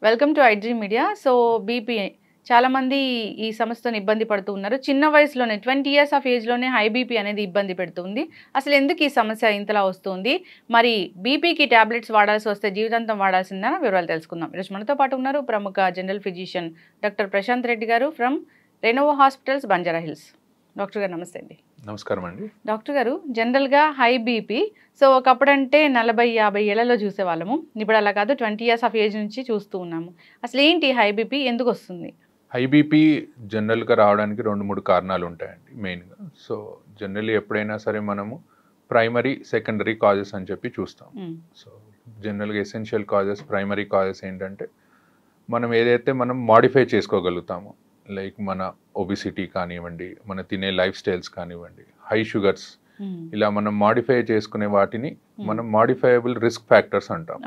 Welcome to iDream media. So BP చాలా మంది ఈ సమస్యతో ఇబ్బంది పడుతూ ఉన్నారు. చిన్న వయసులోనే 20 ఇయర్స్ ఆఫ్ ఏజ్‌లోనే హై బీపీ అనేది ఇబ్బంది పెడుతుంది. అసలు ఎందుకు ఈ సమస్య ఇంతలా వస్తుంది? మరి బీపీకి టాబ్లెట్స్ వాడాల్సి వస్తే జీవితాంతం వాడాల్సిందా? వివరాలు తెలుసుకుందాం. ఈరోజు మనతో పాటు ఉన్నారు ప్రముఖ general physician doctor Prashanth Reddy garu from Renova hospitals, Banjara Hills. Doctor garu నమస్తే అండి. నమస్కారం అండి. డాక్టర్ గారు, జనరల్‌గా హై బీపీ సో ఒకప్పుడంటే 40-50 ఏళ్లలో చూసేవాళ్ళము. ఇప్పుడు అలా కాదు, 20 ఇయర్స్ ఆఫ్ ఏజ్ నుంచి చూస్తూ ఉన్నాము. అసలు ఏంటి హై బీపీ, ఎందుకు వస్తుంది? హై బీపీ జనరల్గా రావడానికి 2-3 కారణాలు ఉంటాయండి మెయిన్గా. సో జనరల్లీ ఎప్పుడైనా సరే మనము ప్రైమరీ, సెకండరీ కాజెస్ అని చెప్పి చూస్తాం. సో జనరల్గా ఎసెన్షియల్ కాజెస్, ప్రైమరీ కాజెస్ ఏంటంటే మనం ఏదైతే మనం మాడిఫై చేసుకోగలుగుతామో, లైక్ మన ఒబిసిటీ కానివ్వండి, మన తినే లైఫ్ స్టైల్స్ కానివ్వండి, హై షుగర్స్, ఇలా మనం మాడిఫై చేసుకునే వాటిని మనం మాడిఫైయబుల్ రిస్క్ ఫ్యాక్టర్స్ అంటాం.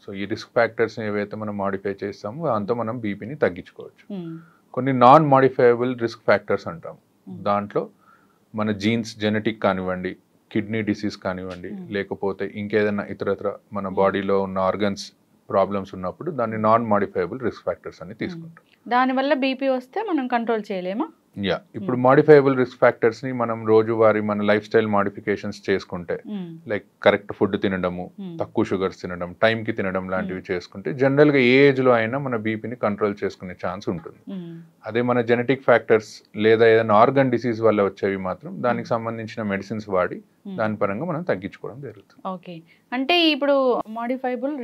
సో ఈ రిస్క్ ఫ్యాక్టర్స్ ఏవైతే మనం మాడిఫై చేస్తామో దాంతో మనం బీపీని తగ్గించుకోవచ్చు. కొన్ని నాన్ మాడిఫైయబుల్ రిస్క్ ఫ్యాక్టర్స్ అంటాం. దాంట్లో మన జీన్స్, జెనెటిక్ కానివ్వండి, కిడ్నీ డిసీజ్ కానివ్వండి, లేకపోతే ఇంకేదైనా ఇతరత్ర మన బాడీలో ఉన్న ఆర్గన్స్ ప్రాబ్లమ్స్ ఉన్నప్పుడు దాన్ని నాన్ మాడిఫైయబుల్ రిస్క్ ఫ్యాక్టర్స్ అని తీసుకుంటాం. దానివల్ల బీపీ వస్తే మనం కంట్రోల్ చేయలేమా? ఇప్పుడు మాడిఫైయబుల్ రిస్క్ ఫ్యాక్టర్స్ ని మనం రోజువారీ మన లైఫ్ స్టైల్ మాడిఫికేషన్స్ చేసుకుంటే, లైక్ కరెక్ట్ ఫుడ్ తినడము, తక్కువ షుగర్స్ తినడం, టైంకి తినడం లాంటివి చేసుకుంటే జనరల్ గా ఏ ఏజ్ లో అయినా మన బీపీని కంట్రోల్ చేసుకునే ఛాన్స్ ఉంటుంది. అదే మన జెనెటిక్ ఫ్యాక్టర్స్ లేదా ఏదైనా ఆర్గన్ డిసీజ్ వల్ల వచ్చేవి మాత్రం దానికి సంబంధించిన మెడిసిన్స్ వాడి దాని పరంగా మనం తగ్గించుకోవడం జరుగుతుంది. ఓకే, అంటే ఇప్పుడు మాడిఫైబుల్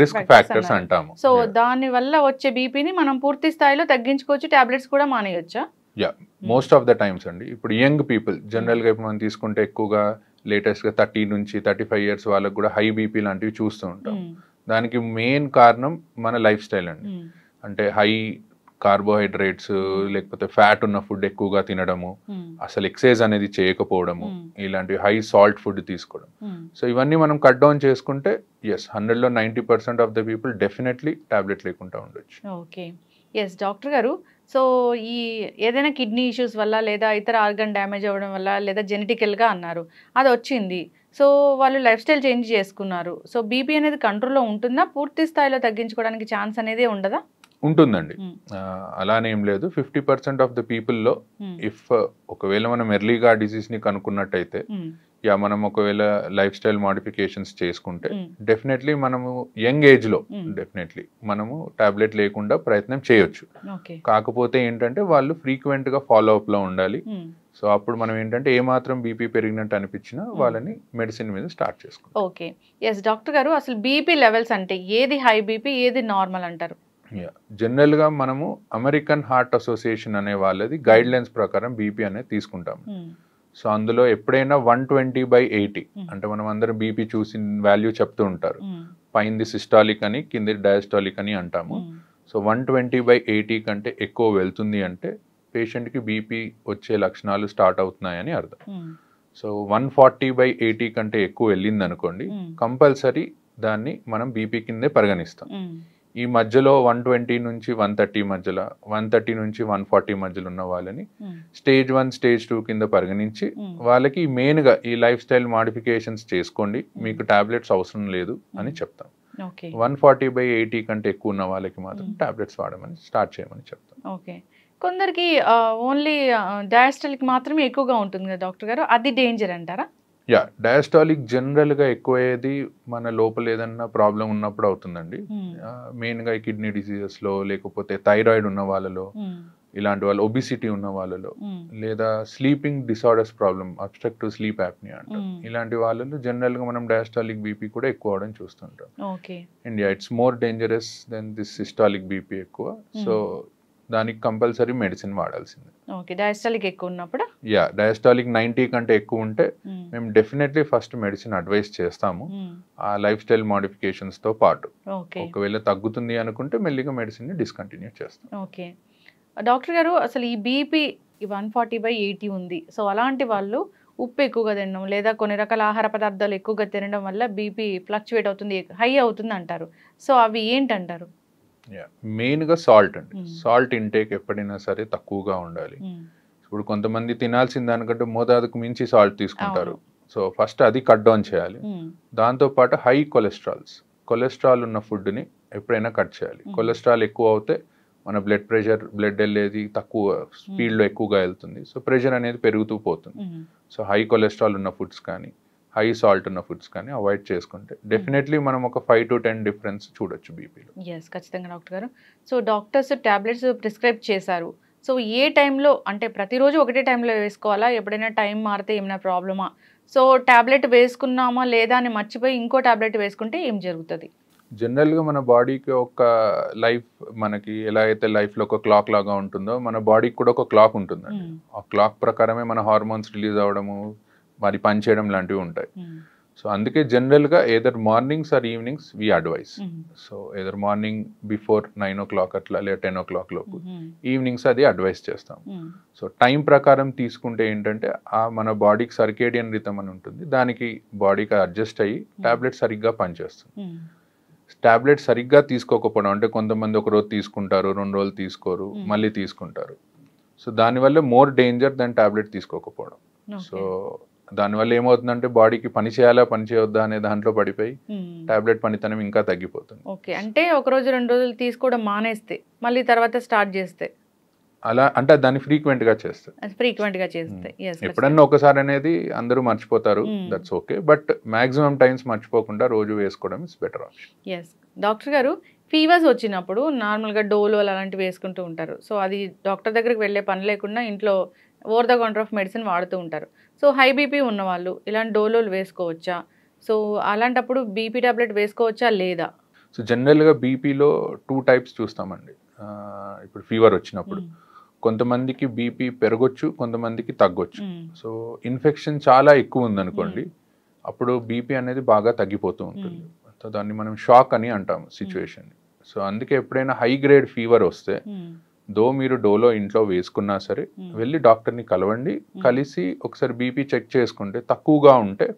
రిస్క్ ఫ్యాక్టర్స్ అంటాము. సో దాని వల్ల వచ్చే బీపీని మనం పూర్తి స్థాయిలో తగ్గించుకోవచ్చు, టాబ్లెట్స్ కూడా మానేయొచ్చా? మోస్ట్ ఆఫ్ ద టైమ్స్ అండి. ఇప్పుడు యంగ్ పీపుల్ జనరల్గా ఇప్పుడు మనం తీసుకుంటే ఎక్కువగా లేటెస్ట్గా 30 నుంచి 35 ఇయర్స్ వాళ్ళకు కూడా హై బీపీ లాంటివి చూస్తూ ఉంటాం. దానికి మెయిన్ కారణం మన లైఫ్ స్టైల్ అండి. అంటే హై కార్బోహైడ్రేట్స్ లేకపోతే ఫ్యాట్ ఉన్న ఫుడ్ ఎక్కువగా తినడము, అసలు ఎక్సర్సైజ్ అనేది చేయకపోవడము, ఇలాంటి హై సాల్ట్ ఫుడ్ తీసుకోవడం. సో ఇవన్నీ మనం కట్ డౌన్ చేసుకుంటే 100లో 90% of the people definitely tablet లేకుండా ఉండొచ్చు. ఓకే, ఎస్ డాక్టర్ గారు. సో ఈ ఏదైనా కిడ్నీ ఇష్యూస్ వల్ల లేదా ఇతర ఆర్గన్ డ్యామేజ్ అవ్వడం వల్ల లేదా జెనెటికల్గా అన్నారు, అది వచ్చింది. సో వాళ్ళు లైఫ్ స్టైల్ చేంజ్ చేసుకున్నారు. సో బీపీ అనేది కంట్రోల్లో ఉంటుందా? పూర్తి స్థాయిలో తగ్గించుకోవడానికి ఛాన్స్ అనేది ఉండదా? ఉంటుందండి, అలానే ఏం లేదు. 50% ఆఫ్ ద పీపుల్లో ఇఫ్ ఒకవేళ మనం ఎర్లీగా డిసీజ్ని కనుక్కున్నట్టయితే, మనం ఒకవేళ లైఫ్ స్టైల్ మాడిఫికేషన్స్ చేసుకుంటే డెఫినెట్లీ మనము యంగ్ ఏజ్లో డెఫినెట్లీ మనము టాబ్లెట్ లేకుండా ప్రయత్నం చేయొచ్చు. కాకపోతే ఏంటంటే వాళ్ళు ఫ్రీక్వెంట్గా ఫాలో అప్లో ఉండాలి. సో అప్పుడు మనం ఏంటంటే ఏమాత్రం బీపీ పెరిగినట్టు అనిపించినా వాళ్ళని మెడిసిన్ మీద స్టార్ట్ చేసుకుంటాం. ఓకే, ఎస్ డాక్టర్ గారు, అసలు బీపీ లెవెల్స్ అంటే ఏది హై బీపీ, ఏది నార్మల్ అంటారు? జనరల్గా మనము అమెరికన్ హార్ట్ అసోసియేషన్ అనే వాళ్ళది గైడ్ లైన్స్ ప్రకారం బీపీ అనేది తీసుకుంటాం. సో అందులో ఎప్పుడైనా 120/80 అంటే మనం అందరం బీపీ చూసి వాల్యూ చెప్తూ ఉంటారు. పైంది సిస్టాలిక్ అని, కింది డయాస్టాలిక్ అని అంటాము. సో 120/80 కంటే ఎక్కువ వెళ్తుంది అంటే పేషెంట్కి బీపీ వచ్చే లక్షణాలు స్టార్ట్ అవుతున్నాయని అర్థం. సో 140/80 కంటే ఎక్కువ వెళ్ళింది అనుకోండి, కంపల్సరీ దాన్ని మనం బీపీ కిందే పరిగణిస్తాం. ఈ మధ్యలో 120 నుంచి 130 మధ్యలో, 130 నుంచి 140 మధ్యలో ఉన్న వాళ్ళని స్టేజ్ 1, స్టేజ్ 2 కింద పరిగణించి వాళ్ళకి మెయిన్గా ఈ లైఫ్ స్టైల్ మాడిఫికేషన్స్ చేసుకోండి, మీకు టాబ్లెట్స్ అవసరం లేదు అని చెప్తాం. 140/80 కంటే ఎక్కువ ఉన్న వాళ్ళకి మాత్రం టాబ్లెట్స్ వాడమని స్టార్ట్ చేయమని చెప్తాం. ఓకే, కొందరికి ఓన్లీ డయాస్టాలిక్ మాత్రమే ఎక్కువగా ఉంటుంది కదా డాక్టర్ గారు, అది డేంజర్ అంటారా? డయాస్టాలిక్ జనరల్గా ఎక్కువయ్యేది మన లోపల ఏదన్నా ప్రాబ్లం ఉన్నప్పుడు అవుతుందండి. మెయిన్గా ఈ కిడ్నీ డిసీజెస్లో, లేకపోతే థైరాయిడ్ ఉన్న వాళ్ళలో, ఇలాంటి వాళ్ళు ఒబిసిటీ ఉన్న వాళ్ళలో, లేదా sleeping disorders problem, obstructive sleep apnoea అంటారు, ఇలాంటి వాళ్ళలో జనరల్గా మనం డయాస్టాలిక్ బీపీ కూడా ఎక్కువ అవడం చూస్తుంటాం. It's more dangerous than this systolic BP ఎక్కువ. సో దానికి కంపల్సరీ మెడిసిన్ వాడాల్సిందే. ఓకే, డయాస్టాలిక్ ఎక్కువ ఉన్నప్పుడు డయాస్టాలిక్ 90 కంటే ఎక్కువ ఉంటే మేము డెఫినెట్లీ ఫస్ట్ మెడిసిన్ అడ్వైస్ చేస్తాము, ఆ లైఫ్ స్టైల్ మాడిఫికేషన్స్ తో పాటు. ఒకవేళ తగ్గుతుంది అనుకుంటే మెల్లిగా మెడిసిన్ ని డిస్కంటిన్యూ చేస్తాం. ఓకే డాక్టర్ గారు, అసలు ఈ బీపీ 140/80 ఉంది. సో అలాంటి వాళ్ళు ఉప్పు ఎక్కువగా తినడం లేదా కొన్ని రకాల ఆహార పదార్థాలు ఎక్కువగా తినడం వల్ల బీపీ ఫ్లక్చువేట్ అవుతుంది, హై అవుతుంది అంటారు. సో అవి ఏంటంటారు? మెయిన్గా సాల్ట్ అండి. సాల్ట్ ఇంటేక్ ఎప్పుడైనా సరే తక్కువగా ఉండాలి. ఇప్పుడు కొంతమంది తినాల్సిన దానికంటే మోతాదుకు మించి సాల్ట్ తీసుకుంటారు. సో ఫస్ట్ అది కట్ డౌన్ చేయాలి. దాంతోపాటు హై కొలెస్ట్రాల్ ఉన్న ఫుడ్ని ఎప్పుడైనా కట్ చేయాలి. కొలెస్ట్రాల్ ఎక్కువ అవుతే మన బ్లడ్ వెళ్ళేది తక్కువ స్పీడ్లో ఎక్కువగా వెళ్తుంది. సో ప్రెషర్ అనేది పెరుగుతూ పోతుంది. సో హై కొలెస్ట్రాల్ ఉన్న ఫుడ్స్ కానీ హై సాల్ట్ ఉన్న ఫుడ్స్ కానీ అవాయిడ్ చేసుకుంటే డెఫినెట్లీ మనం ఒక 5 to 10 డిఫరెన్స్ చూడొచ్చు బీపీలో. ఎస్, ఖచ్చితంగా డాక్టర్ గారు. సో డాక్టర్స్ టాబ్లెట్స్ ప్రిస్క్రైబ్ చేశారు. సో ఏ టైంలో, అంటే ప్రతిరోజు ఒకటే టైంలో వేసుకోవాలా, ఎప్పుడైనా టైం మారితే ఏమైనా ప్రాబ్లమా? సో టాబ్లెట్ వేసుకున్నామా లేదా అని మర్చిపోయి ఇంకో టాబ్లెట్ వేసుకుంటే ఏం జరుగుతుంది? జనరల్గా మన బాడీకి ఒక లైఫ్, మనకి ఎలా అయితే లైఫ్లో ఒక క్లాక్ లాగా ఉంటుందో మన బాడీకి కూడా ఒక క్లాక్ ఉంటుందండి. ఆ క్లాక్ ప్రకారమే మన హార్మోన్స్ రిలీజ్ అవ్వడము, మరి పనిచేయడం లాంటివి ఉంటాయి. సో అందుకే జనరల్గా either mornings or evenings we advise. So either morning before 9 o'clock అట్లా లేదా 10 o'clock లోపు, ఈవినింగ్స్ అది అడ్వైస్ చేస్తాం. సో టైం ప్రకారం తీసుకుంటే ఏంటంటే మన బాడీకి సర్కేడియన్ రిథమ్ అని ఉంటుంది, దానికి బాడీకి అడ్జస్ట్ అయ్యి టాబ్లెట్ సరిగ్గా పనిచేస్తుంది. టాబ్లెట్ సరిగ్గా తీసుకోకపోవడం అంటే కొంతమంది ఒక రోజు తీసుకుంటారు, 2 రోజులు తీసుకోరు, మళ్ళీ తీసుకుంటారు. సో దానివల్ల మోర్ డేంజర్ దాని టాబ్లెట్ తీసుకోకపోవడం. సో దానివల్ల ఏమవుతుందంటే బాడీకి పని చేయాలా పని చేయొద్దా అనే దాంట్లో పడిపోయి టాబ్లెట్ పనితనం ఇంకా తగ్గిపోతుంది. ఓకే, అంటే ఒక రోజు 2 రోజులు తీసుకోవడం మానేస్తే మళ్ళీ తర్వాత స్టార్ట్ చేస్తే అలా అంటే దాన్ని ఫ్రీక్వెంట్ గా చేస్తే ఎప్పుడన్నా ఒకసారి అనేది అందరూ మర్చిపోతారు, that's okay, but maximum times మర్చిపోకుండా రోజు వేసుకోవడం is better option. Yes doctor గారు, ఫీవర్స్ వచ్చినప్పుడు నార్మల్గా డోలో అలాంటివి వేసుకుంటూ ఉంటారు. సో అది డాక్టర్ దగ్గరికి వెళ్ళే పని లేకుండా ఇంట్లో over the counter of medicine వాడుతూ ఉంటారు. సో హై బీపీ ఉన్నవాళ్ళు ఇలాంటి డోలోలు వేసుకోవచ్చా? సో అలాంటప్పుడు బీపీ టాబ్లెట్ వేసుకోవచ్చా లేదా? సో జనరల్గా బీపీలో 2 types చూస్తామండి. ఇప్పుడు ఫీవర్ వచ్చినప్పుడు కొంతమందికి బీపీ పెరగొచ్చు, కొంతమందికి తగ్గొచ్చు. సో ఇన్ఫెక్షన్ చాలా ఎక్కువ ఉందనుకోండి, అప్పుడు బీపీ అనేది బాగా తగ్గిపోతూ ఉంటుంది. సో దాన్ని మనం షాక్ అని అంటాము సిచ్యువేషన్. సో అందుకే ఎప్పుడైనా హై గ్రేడ్ ఫీవర్ వస్తే దో మీరు డోలో ఇంట్లో వేసుకున్నా సరే వెళ్ళి డాక్టర్ని కలవండి, కలిసి ఒకసారి బీపీ చెక్ చేసుకుంటే తక్కువగా ఉంటే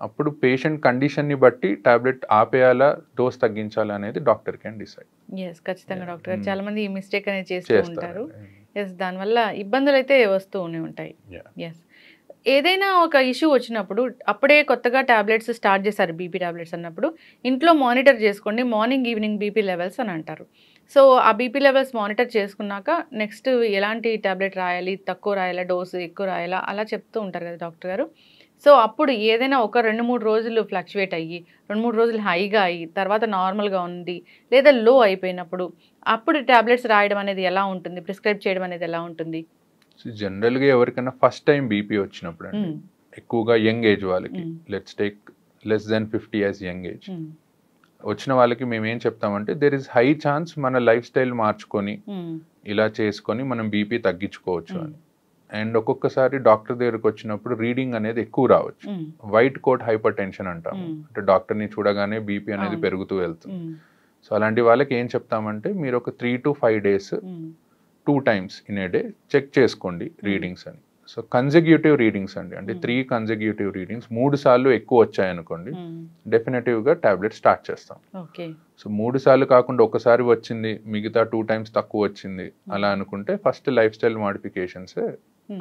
అప్పుడు పేషెంట్ కండిషన్ని బట్టి టాబ్లెట్ ఆపేయాలా డోస్ తగ్గించాలా అనేది డాక్టర్ కెన్ డిసైడ్. ఎస్, ఖచ్చితంగా డాక్టర్ గారు. చాలా మంది ఈ మిస్టేక్ అనేది చేస్తూ ఉంటారు. ఎస్, దానివల్ల ఇబ్బందులు అయితే వస్తూనే ఉంటాయి. ఎస్, ఏదైనా ఒక ఇష్యూ వచ్చినప్పుడు అప్పుడే కొత్తగా టాబ్లెట్స్ స్టార్ట్ చేశారు బీపీ టాబ్లెట్స్ అన్నప్పుడు ఇంట్లో మానిటర్ చేసుకోండి, మార్నింగ్ ఈవినింగ్ బీపీ లెవెల్స్ అని అంటారు. సో ఆ బీపీ లెవెల్స్ మానిటర్ చేసుకున్నాక నెక్స్ట్ ఎలాంటి టాబ్లెట్ రాయాలి, తక్కువ రాయాలా, డోసు ఎక్కువ రాయాలా, అలా చెప్తూ ఉంటారు కదా డాక్టర్ గారు. సో అప్పుడు ఏదైనా ఒక 2-3 రోజులు ఫ్లక్చువేట్ అయ్యి 2-3 రోజులు హైగా అయ్యి తర్వాత నార్మల్గా ఉంది లేదా లో అయిపోయినప్పుడు అప్పుడు టాబ్లెట్స్ రాయడం అనేది ఎలా ఉంటుంది, ప్రిస్క్రైబ్ చేయడం అనేది ఎలా ఉంటుంది? జనరల్గా ఎవరికైనా ఫస్ట్ టైం బీపీ వచ్చినప్పుడు అండి, ఎక్కువగా యంగ్ ఏజ్ వాళ్ళకి, let's take less than 50 years young age వచ్చిన వాళ్ళకి మేము ఏం చెప్తామంటే దేర్ ఇస్ హై ఛాన్స్ మన లైఫ్ స్టైల్ మార్చుకొని ఇలా చేసుకొని మనం బీపీ తగ్గించుకోవచ్చు అని. అండ్ ఒక్కొక్కసారి డాక్టర్ దగ్గరకు వచ్చినప్పుడు రీడింగ్ అనేది ఎక్కువ రావచ్చు, వైట్ కోట్ హైపర్ టెన్షన్ అంటాము, అంటే డాక్టర్ని చూడగానే బీపీ అనేది పెరుగుతూ వెళ్తుంది. సో అలాంటి వాళ్ళకి ఏం చెప్తామంటే మీరు ఒక 3 to 5 days 2 times in a day check చేసుకోండి రీడింగ్స్ అని. సో కన్సెక్యూటివ్ రీడింగ్స్ అండి, అంటే 3 consecutive రీడింగ్స్ 3 సార్లు ఎక్కువ వచ్చాయనుకోండి డెఫినెటివ్గా టాబ్లెట్ స్టార్ట్ చేస్తాం. సో 3 సార్లు కాకుండా ఒకసారి వచ్చింది మిగతా 2 times తక్కువ వచ్చింది అలా అనుకుంటే first life style modifications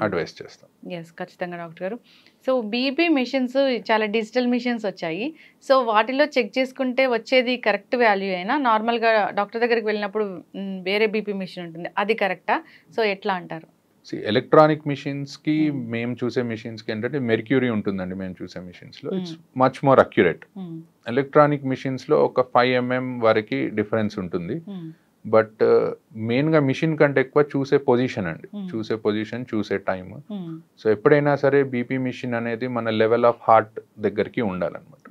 advice చేస్తాం. ఎస్, ఖచ్చితంగా డాక్టర్ గారు. సో బీపీ మిషన్స్ చాలా డిజిటల్ మిషన్స్ వచ్చాయి. సో వాటిలో చెక్ చేసుకుంటే వచ్చేది కరెక్ట్ వాల్యూ అయినా నార్మల్గా డాక్టర్ దగ్గరికి వెళ్ళినప్పుడు వేరే బీపీ మిషన్ ఉంటుంది, అది కరెక్టా? సో ఎట్లా అంటారు? ఎలక్ట్రానిక్ మిషన్స్కి మేము చూసే మిషన్స్కి ఏంటంటే మెర్క్యూరీ ఉంటుందండి మేము చూసే మిషన్స్లో, it's much more accurate. Electronic మిషన్స్లో ఒక 5 mm వరకు డిఫరెన్స్ ఉంటుంది, బట్ మెయిన్గా మిషన్ కంటే ఎక్కువ చూసే పొజిషన్ అండి, చూసే పొజిషన్, చూసే టైమ్. సో ఎప్పుడైనా సరే బీపీ మిషన్ అనేది మన లెవెల్ ఆఫ్ హార్ట్ దగ్గరికి ఉండాలన్నమాట.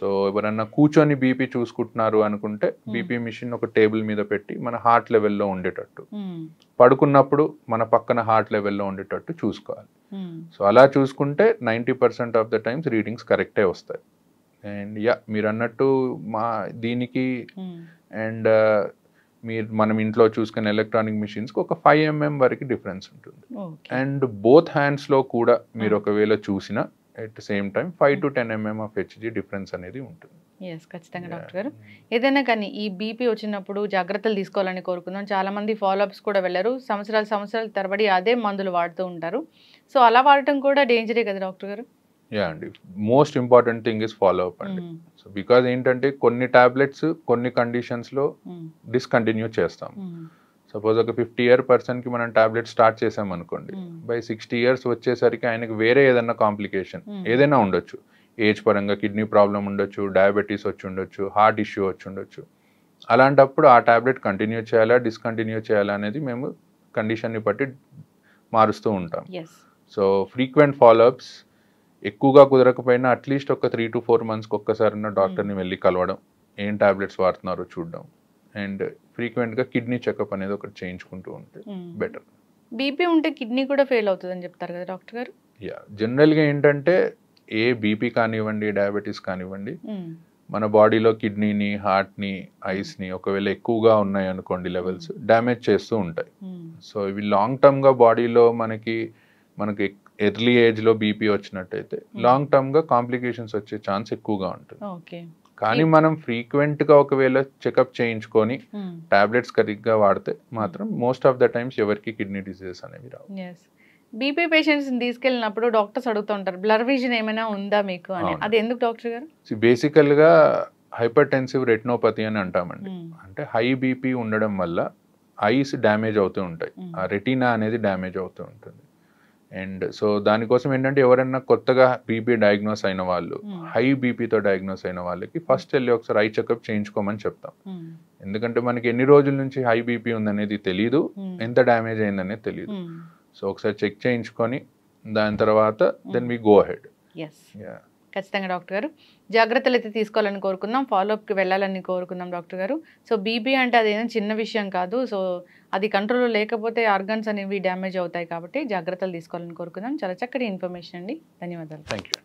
సో ఎవరన్నా కూర్చొని బీపీ చూసుకుంటున్నారు అనుకుంటే బీపీ మిషన్ ఒక టేబుల్ మీద పెట్టి మన హార్ట్ లెవెల్లో ఉండేటట్టు, పడుకున్నప్పుడు మన పక్కన హార్ట్ లెవెల్లో ఉండేటట్టు చూసుకోవాలి. సో అలా చూసుకుంటే 90% ఆఫ్ ద టైమ్స్ రీడింగ్స్ కరెక్టే వస్తాయి. అండ్ మీరు అన్నట్టు దీనికి అండ్ మనం ఇంట్లో చూసుకునే ఎలక్ట్రానిక్ మిషన్స్కి ఒక 5 mm వరకు డిఫరెన్స్ ఉంటుంది. అండ్ బోత్ హ్యాండ్స్లో కూడా మీరు ఒకవేళ చూసినా at same time 5 to 10 mm of HG difference అనేది ఉంటుంది. ఎస్, ఖచ్చితంగా డాక్టర్ గారు. ఏదైనా కానీ ఈ బీపీ వచ్చినప్పుడు జాగ్రత్తలు తీసుకోవాలని కోరుకుందాం. చాలామంది ఫాలోఅప్స్ కూడా వెళ్ళరు, సంవత్సరాల తరబడి అదే మందులు వాడుతూ ఉంటారు. సో అలా వాడటం కూడా డేంజరే కదా డాక్టర్ గారు? యా అండి, most important thing is follow up అండి. సో బికాజ్ ఏంటంటే కొన్ని టాబ్లెట్స్ కొన్ని కండిషన్స్లో డిస్కంటిన్యూ చేస్తాం. సపోజ్ ఒక 50-year పర్సన్కి మనం టాబ్లెట్ స్టార్ట్ చేసాం అనుకోండి, బై 60 years వచ్చేసరికి ఆయనకి వేరే ఏదైనా కాంప్లికేషన్ ఏదైనా ఉండొచ్చు. ఏజ్ పరంగా కిడ్నీ ప్రాబ్లం ఉండొచ్చు, డయాబెటీస్ వచ్చి ఉండొచ్చు, హార్ట్ ఇష్యూ వచ్చి ఉండొచ్చు. అలాంటప్పుడు ఆ టాబ్లెట్ కంటిన్యూ చేయాలా డిస్కంటిన్యూ చేయాలా అనేది మేము కండిషన్ని బట్టి మారుస్తూ ఉంటాం. సో ఫ్రీక్వెంట్ ఫాలోఅప్స్, ఎక్కువగా కుదరకపోయినా అట్లీస్ట్ ఒక 3 to 4 monthsకి ఒక్కసారైనా డాక్టర్ని వెళ్ళి కలవడం, ఏం టాబ్లెట్స్ వాడుతున్నారో చూడడం, అండ్ ఫ్రీక్వెంట్గా కిడ్నీ చెకప్ అనేది ఒకటి చేయించుకుంటూ ఉంటే బెటర్. బీపీ ఉంటే కిడ్నీ కూడా ఫెయిల్ అవుతుందని చెప్తారు కదా డాక్టర్ గారు? యా, జనరల్గా ఏంటంటే ఏ బీపీ కానివ్వండి, డయాబెటీస్ కానివ్వండి, మన బాడీలో కిడ్నీని, హార్ట్ని, ఐస్ని ఒకవేళ ఎక్కువగా ఉన్నాయి అనుకోండి లెవెల్స్, డ్యామేజ్ చేస్తూ ఉంటాయి. సో ఇవి లాంగ్ టర్మ్గా బాడీలో మనకి ఎర్లీ ఏజ్లో బీపీ వచ్చినట్టయితే లాంగ్ టర్మ్గా కాంప్లికేషన్స్ వచ్చే ఛాన్స్ ఎక్కువగా ఉంటుంది. కానీ మనం ఫ్రీక్వెంట్గా ఒకవేళ చెకప్ చేయించుకొని టాబ్లెట్స్ సరిగ్గా వాడితే మాత్రం మోస్ట్ ఆఫ్ ద టైమ్స్ ఎవరికి కిడ్నీ డిసీజెస్ అనేవి రావు. బీపీ పేషెంట్స్ని తీసుకెళ్ళినప్పుడు డాక్టర్స్ అడుగుతూ ఉంటారు, బ్లర్ విజన్ ఏమైనా ఉందా మీకు అని. అది ఎందుకు డాక్టర్ గారు? బేసికల్గా హైపర్టెన్సివ్ రెటినోపతి అని అంటామండి. అంటే హై బీపీ ఉండడం వల్ల ఐస్ డ్యామేజ్ అవుతూ ఉంటాయి, ఆ రెటీనా అనేది డ్యామేజ్ అవుతూ ఉంటుంది. అండ్ సో దానికోసం ఏంటంటే ఎవరైనా కొత్తగా బీపీ డయాగ్నోస్ అయిన వాళ్ళు, హై బీపీతో డయాగ్నోస్ అయిన వాళ్ళకి ఫస్ట్ వెళ్ళి ఒకసారి ఐ చెకప్ చేయించుకోమని చెప్తాం. ఎందుకంటే మనకి ఎన్ని రోజుల నుంచి హై బీపీ ఉందనేది తెలియదు, ఎంత డ్యామేజ్ అయిందనేది తెలియదు. సో ఒకసారి చెక్ చేయించుకొని దాని తర్వాత దెన్ వి గో అహెడ్. ఖచ్చితంగా డాక్టర్ గారు జాగ్రత్తలు అయితే తీసుకోవాలని కోరుకుందాం, ఫాలోఅప్కి వెళ్ళాలని కోరుకుందాం డాక్టర్ గారు. సో బీపీ అంటే అదేం చిన్న విషయం కాదు. సో అది కంట్రోల్లో లేకపోతే ఆర్గన్స్ అనేవి డ్యామేజ్ అవుతాయి కాబట్టి జాగ్రత్తలు తీసుకోవాలని కోరుకుందాం. చాలా చక్కటి ఇన్ఫర్మేషన్ అండి, ధన్యవాదాలు. Thank you.